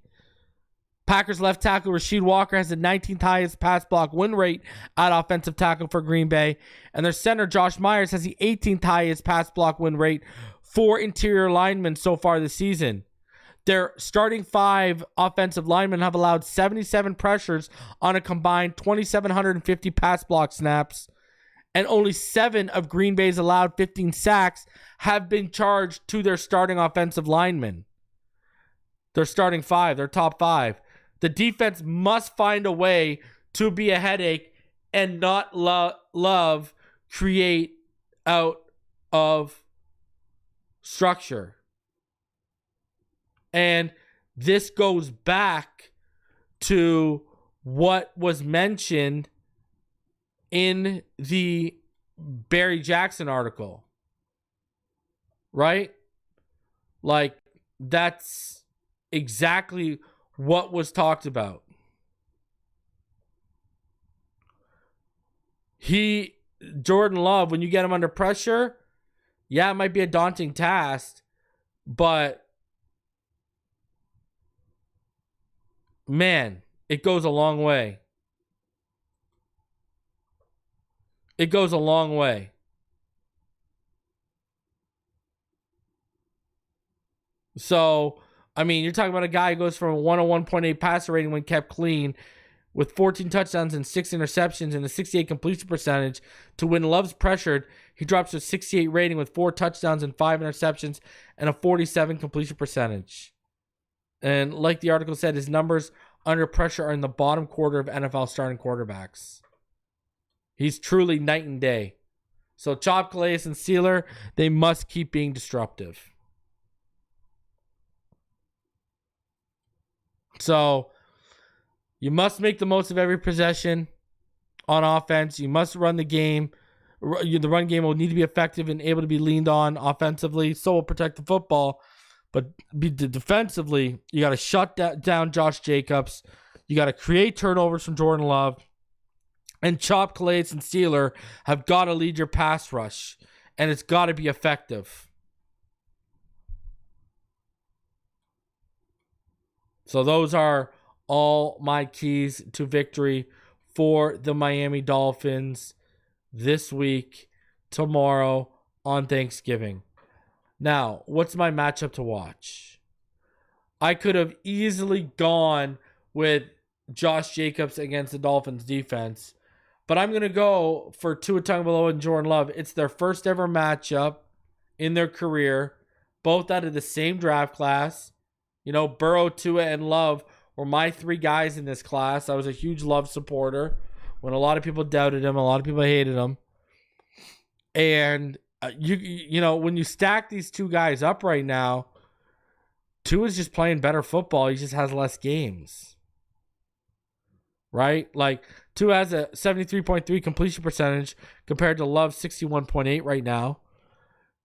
Packers left tackle Rasheed Walker has the 19th highest pass block win rate at offensive tackle for Green Bay. And their center, Josh Myers, has the 18th highest pass block win rate for interior linemen so far this season. Their starting 5 offensive linemen have allowed 77 pressures on a combined 2,750 pass block snaps. And only 7 of Green Bay's allowed 15 sacks have been charged to their starting offensive linemen. Their starting 5, their top 5. The defense must find a way to be a headache and not love create out of structure. And this goes back to what was mentioned in the Barry Jackson article, right? Like, that's exactly what was talked about. Jordan Love, when you get him under pressure, yeah, it might be a daunting task, but man, it goes a long way. It goes a long way. So, you're talking about a guy who goes from a 101.8 passer rating when kept clean with 14 touchdowns and 6 interceptions and a 68 completion percentage to when Love's pressured, he drops to a 68 rating with 4 touchdowns and 5 interceptions and a 47 completion percentage. And like the article said, his numbers under pressure are in the bottom quarter of NFL starting quarterbacks. He's truly night and day. So Chop, Calais, and Sealer, they must keep being disruptive. So you must make the most of every possession on offense. You must run the game The run game will need to be effective and able to be leaned on offensively. So will protect the football. But defensively, you got to shut down Josh Jacobs. You got to create turnovers from Jordan Love. And Chop, Calais, and Steeler have got to lead your pass rush. And it's got to be effective. So those are all my keys to victory for the Miami Dolphins this week, tomorrow, on Thanksgiving. Now, what's my matchup to watch? I could have easily gone with Josh Jacobs against the Dolphins defense, but I'm going to go for Tua Tagovailoa and Jordan Love. It's their first ever matchup in their career, both out of the same draft class. You know, Burrow, Tua, and Love were my three guys in this class. I was a huge Love supporter when a lot of people doubted him, a lot of people hated him. And you know, when you stack these two guys up right now, Tua's just playing better football. He just has less games. Right? Like, Tua has a 73.3 completion percentage compared to Love's 61.8 right now.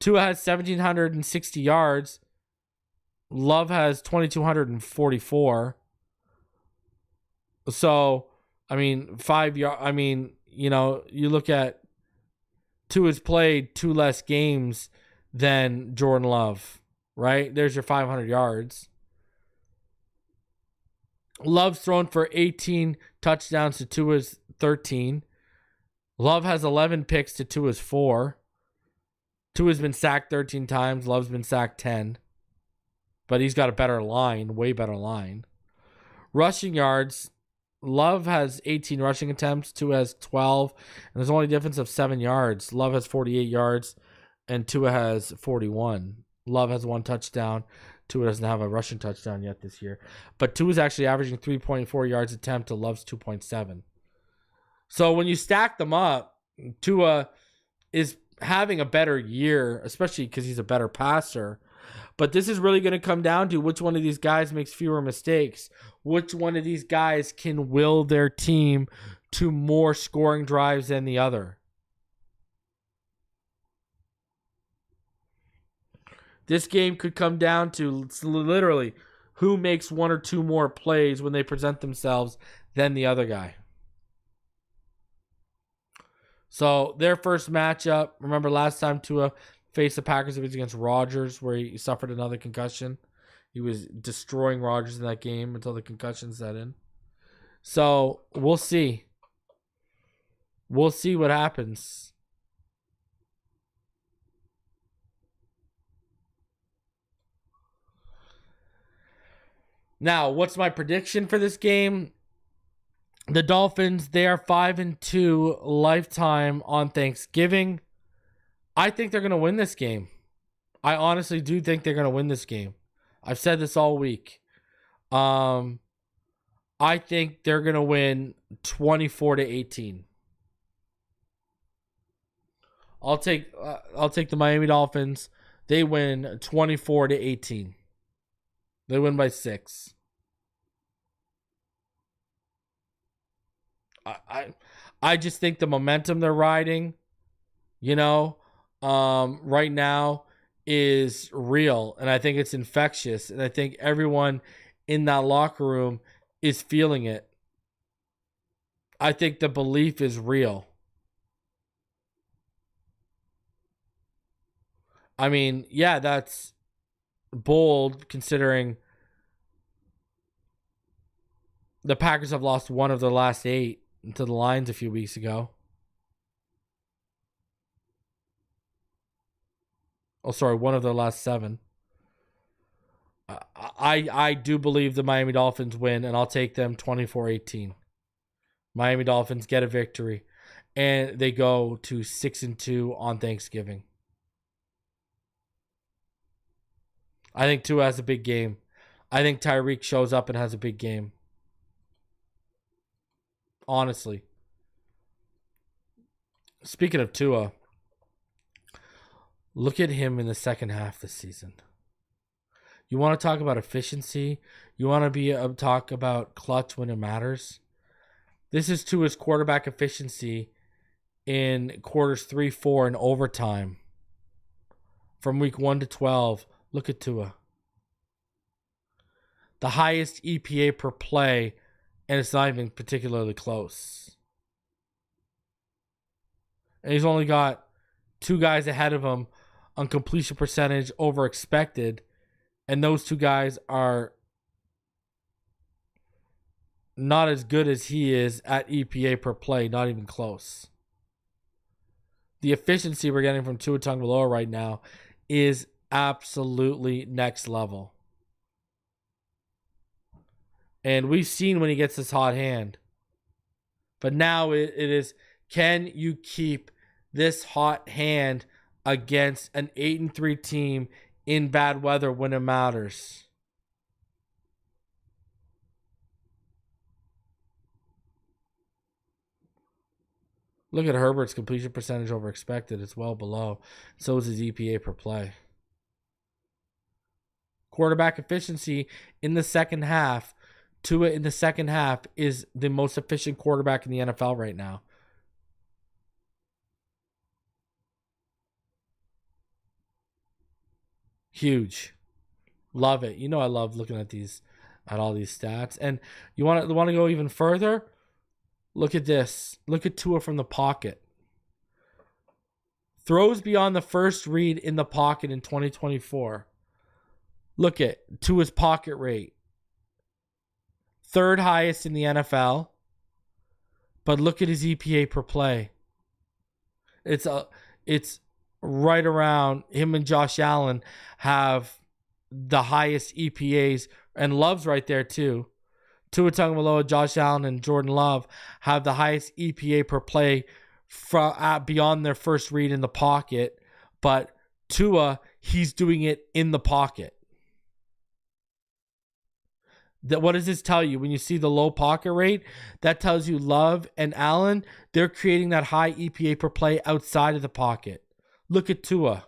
Tua has 1,760 yards. Love has 2,244. So, I mean, 5 yards. I mean, you know, you look at Tua's played 2 less games than Jordan Love, right? There's your 500 yards. Love's thrown for 18 touchdowns to Tua's 13. Love has 11 picks to Tua's 4. Tua's been sacked 13 times. Love's been sacked 10. But he's got a better line, way better line. Rushing yards, Love has 18 rushing attempts. Tua has 12. And there's only a difference of 7 yards. Love has 48 yards, and Tua has 41. Love has 1 touchdown. Tua doesn't have a rushing touchdown yet this year. But Tua's actually averaging 3.4 yards attempt to Love's 2.7. So when you stack them up, Tua is having a better year, especially because he's a better passer. But this is really going to come down to which one of these guys makes fewer mistakes. Which one of these guys can will their team to more scoring drives than the other. This game could come down to literally who makes 1 or 2 more plays when they present themselves than the other guy. So their first matchup, remember last time Tua faced the Packers, it was against Rodgers, where he suffered another concussion. He was destroying Rodgers in that game until the concussion set in. So we'll see. We'll see what happens. Now, what's my prediction for this game? The Dolphins, they are 5-2 lifetime on Thanksgiving. I think they're going to win this game. I honestly do think they're going to win this game. I've said this all week. I think they're going to win 24-18. I'll take the Miami Dolphins. They win 24-18. They win by 6. I just think the momentum they're riding, you know, right now is real, and I think it's infectious, and I think everyone in that locker room is feeling it. I think the belief is real. I mean, yeah, that's bold considering the Packers have lost 1 of their last 8 to the Lions a few weeks ago. Oh, sorry, 1 of their last 7. I do believe the Miami Dolphins win, and I'll take them 24-18. Miami Dolphins get a victory, and they go to 6-2 on Thanksgiving. I think Tua has a big game. I think Tyreek shows up and has a big game. Honestly. Speaking of Tua, look at him in the second half this season. You want to talk about efficiency? You want to talk about clutch when it matters? This is Tua's quarterback efficiency in quarters 3, 4, and overtime. From week 1 to 12, look at Tua. The highest EPA per play, and it's not even particularly close. And he's only got 2 guys ahead of him on completion percentage over expected, and those 2 guys are not as good as he is at EPA per play, not even close. The efficiency we're getting from Tua Tagovailoa right now is absolutely next level. And we've seen when he gets this hot hand. But now it is, can you keep this hot hand against an 8-3 team in bad weather when it matters? Look at Herbert's completion percentage over expected. It's well below. So is his EPA per play. Quarterback efficiency in the second half. Tua in the second half is the most efficient quarterback in the NFL right now. Huge. Love it. You know I love looking at all these stats. And you want to go even further? Look at this. Look at Tua from the pocket. Throws beyond the first read in the pocket in 2024. Look at Tua's pocket rate. 3rd highest in the NFL. But look at his EPA per play. It's right around, him and Josh Allen have the highest EPAs, and Love's right there too. Tua Tagovailoa, Josh Allen, and Jordan Love have the highest EPA per play beyond their first read in the pocket. But Tua, he's doing it in the pocket. What does this tell you? When you see the low pocket rate, that tells you Love and Allen, they're creating that high EPA per play outside of the pocket. Look at Tua.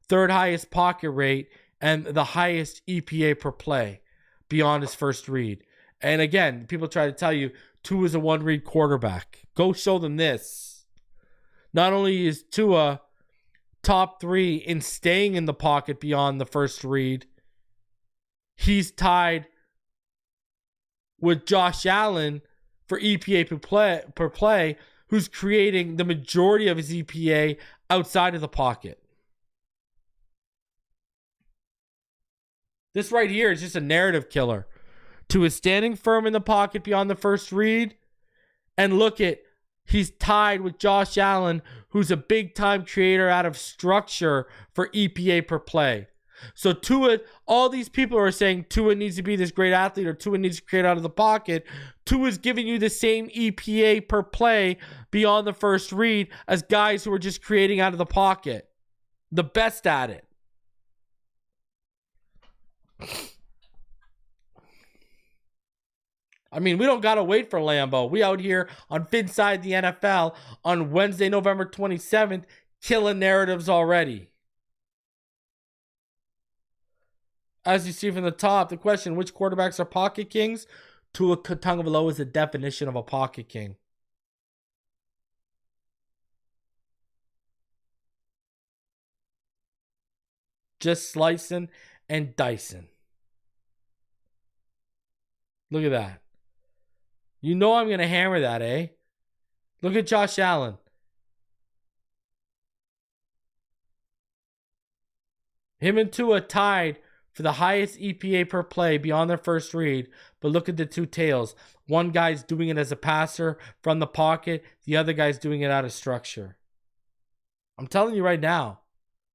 3rd highest pocket rate and the highest EPA per play beyond his first read. And again, people try to tell you Tua is a 1-read quarterback. Go show them this. Not only is Tua top 3 in staying in the pocket beyond the first read, he's tied with Josh Allen for EPA per play, who's creating the majority of his EPA outside of the pocket. This right here is just a narrative killer. Tua is standing firm in the pocket beyond the first read. And look at, he's tied with Josh Allen, who's a big-time creator out of structure for EPA per play. So Tua, all these people are saying Tua needs to be this great athlete or Tua needs to create out of the pocket. Tua's giving you the same EPA per play beyond the first read as guys who are just creating out of the pocket. The best at it. I mean, we don't got to wait for Lambeau. We out here on Phinside The NFL on Wednesday, November 27th, killing narratives already. As you see from the top, the question, which quarterbacks are pocket kings? Tua Tagovailoa is the definition of a pocket king. Just slicing and dicing. Look at that. You know I'm going to hammer that, eh? Look at Josh Allen. Him and Tua tied for the highest EPA per play beyond their first read. But look at the two tails. One guy's doing it as a passer from the pocket. The other guy's doing it out of structure. I'm telling you right now.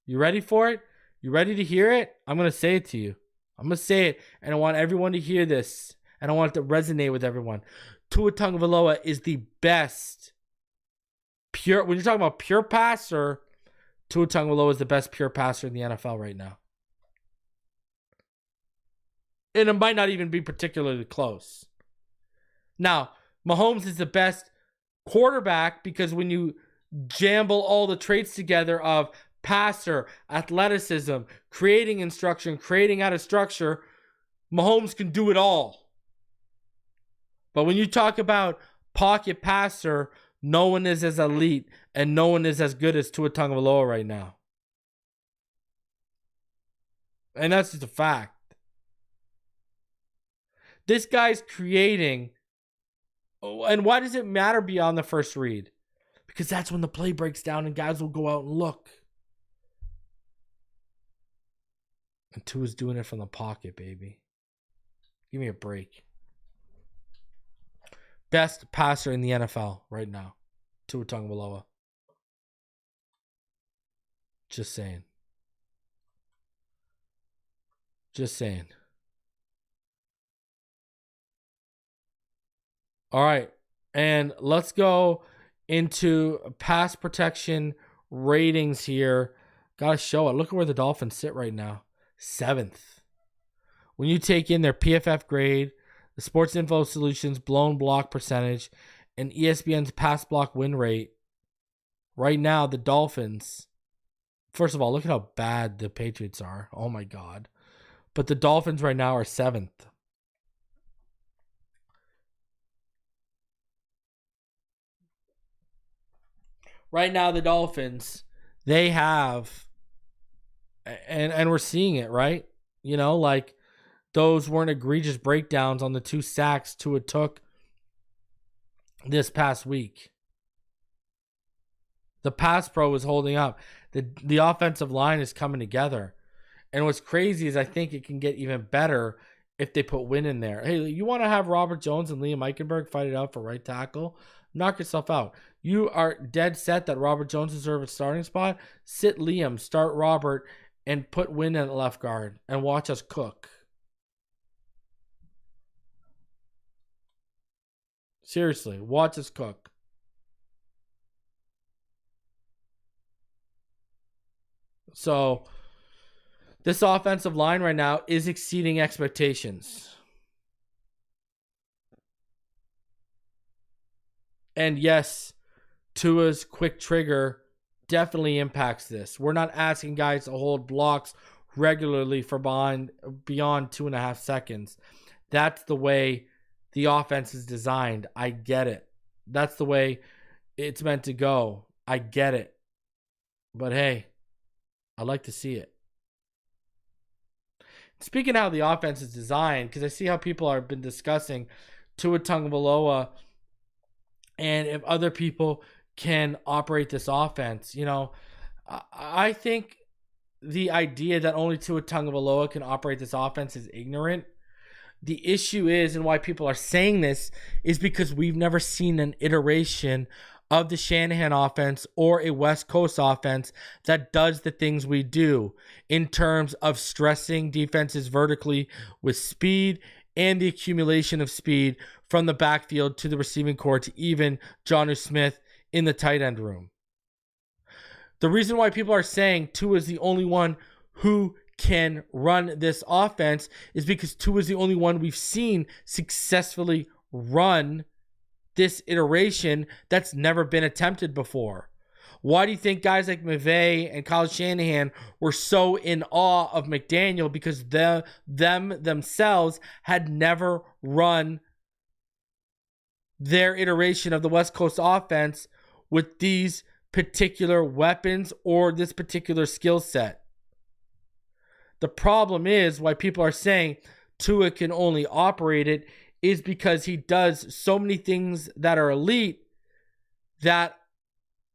You ready for it? You ready to hear it? I'm going to say it to you. I'm going to say it. And I want everyone to hear this. And I want it to resonate with everyone. Tua Tagovailoa is the best pure. When you're talking about pure passer, Tua Tagovailoa is the best pure passer in the NFL right now. And it might not even be particularly close. Now, Mahomes is the best quarterback because when you jumble all the traits together of passer, athleticism, creating instruction, creating out of structure, Mahomes can do it all. But when you talk about pocket passer, No one is as elite and no one is as good as Tua Tagovailoa right now. And that's just a fact. This guy's creating. And why does it matter beyond the first read? Because that's when the play breaks down and guys will go out and look. And Tua's doing it from the pocket, baby. Give me a break. Best passer in the NFL right now. Tua Tagovailoa. Just saying. Just saying. All right. And let's go into pass protection ratings here. Gotta show it. Look at where the Dolphins sit right now. 7th. When you take in their PFF grade, the Sports Info Solutions blown block percentage, and ESPN's pass block win rate, right now the Dolphins, first of all, look at how bad the Patriots are. Oh my God. But the Dolphins right now are 7th. Right now the Dolphins, they have, and we're seeing it, right? You know, like those weren't egregious breakdowns on the 2 sacks Tua took this past week. The pass pro is holding up. The offensive line is coming together. And what's crazy is I think it can get even better if they put Wynn in there. Hey, you want to have Robert Jones and Liam Eichenberg fight it out for right tackle? Knock yourself out. You are dead set that Robert Jones deserves a starting spot. Sit Liam, start Robert, and put Wynn at left guard and watch us cook. Seriously, watch us cook. So, this offensive line right now is exceeding expectations. And yes, Tua's quick trigger definitely impacts this. We're not asking guys to hold blocks regularly for beyond 2.5 seconds. That's the way the offense is designed. I get it. That's the way it's meant to go. I get it. But hey, I'd like to see it. Speaking of how the offense is designed, because I see how people have been discussing Tua Tagovailoa and if other people can operate this offense. You know, I think the idea that only Tua Tagovailoa can operate this offense is ignorant. The issue is, and why people are saying this, is because we've never seen an iteration of the Shanahan offense or a West Coast offense that does the things we do in terms of stressing defenses vertically with speed and the accumulation of speed from the backfield to the receiving core to even Jonnu Smith in the tight end room. The reason why people are saying Tua is the only one who can run this offense is because Tua is the only one we've seen successfully run this iteration that's never been attempted before. Why do you think guys like McVay and Kyle Shanahan were so in awe of McDaniel? Because them themselves had never run their iteration of the West Coast offense with these particular weapons or this particular skill set. The problem is why people are saying Tua can only operate it is because he does so many things that are elite that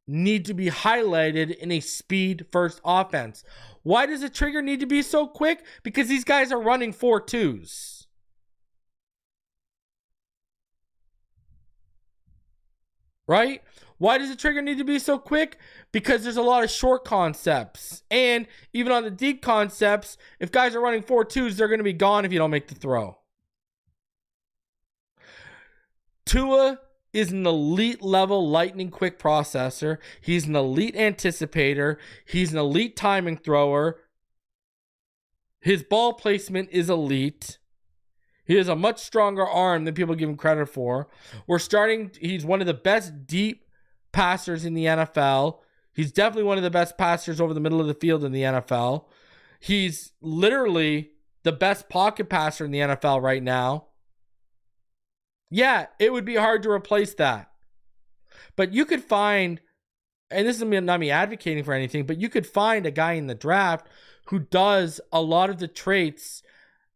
need to be highlighted in a speed-first offense. Why does the trigger need to be so quick? Because these guys are running 4.2s. Right? Why does the trigger need to be so quick? Because there's a lot of short concepts. And even on the deep concepts, if guys are running 4.2s, they're going to be gone if you don't make the throw. Tua is an elite level lightning quick processor. He's an elite anticipator. He's an elite timing thrower. His ball placement is elite. He has a much stronger arm than people give him credit for. He's one of the best deep passers in the NFL. He's definitely one of the best passers over the middle of the field in the NFL. He's literally the best pocket passer in the NFL right now. Yeah, it would be hard to replace that. But you could find, and this is not me advocating for anything, but you could find a guy in the draft who does a lot of the traits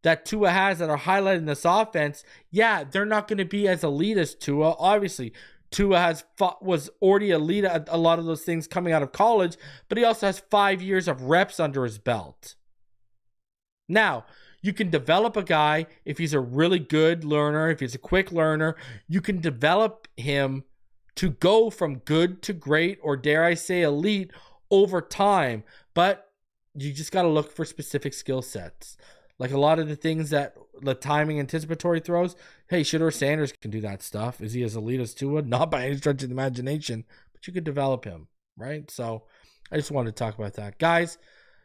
that Tua has that are highlighted in this offense. Yeah, they're not going to be as elite as Tua. Obviously, Tua was already elite at a lot of those things coming out of college, but he also has 5 years of reps under his belt. Now, you can develop a guy if he's a really good learner, if he's a quick learner. You can develop him to go from good to great, or dare I say elite, over time. But you just got to look for specific skill sets. Like a lot of the things that the timing anticipatory throws, hey, Shedeur Sanders can do that stuff. Is he as elite as Tua? Not by any stretch of the imagination, but you could develop him, right? So I just wanted to talk about that. Guys,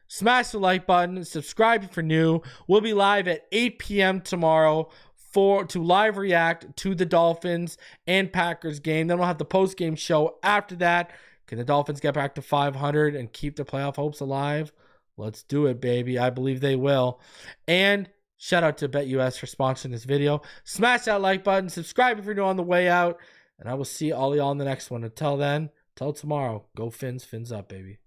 smash the like button, subscribe if you're new. We'll be live at 8 p.m. tomorrow to live react to the Dolphins and Packers game. Then we'll have the post-game show after that. Can the Dolphins get back to 500 and keep their playoff hopes alive? Let's do it, baby. I believe they will. And shout out to BetUS for sponsoring this video. Smash that like button. Subscribe if you're new on the way out. And I will see all y'all in the next one. Until then, till tomorrow, go Fins. Fins up, baby.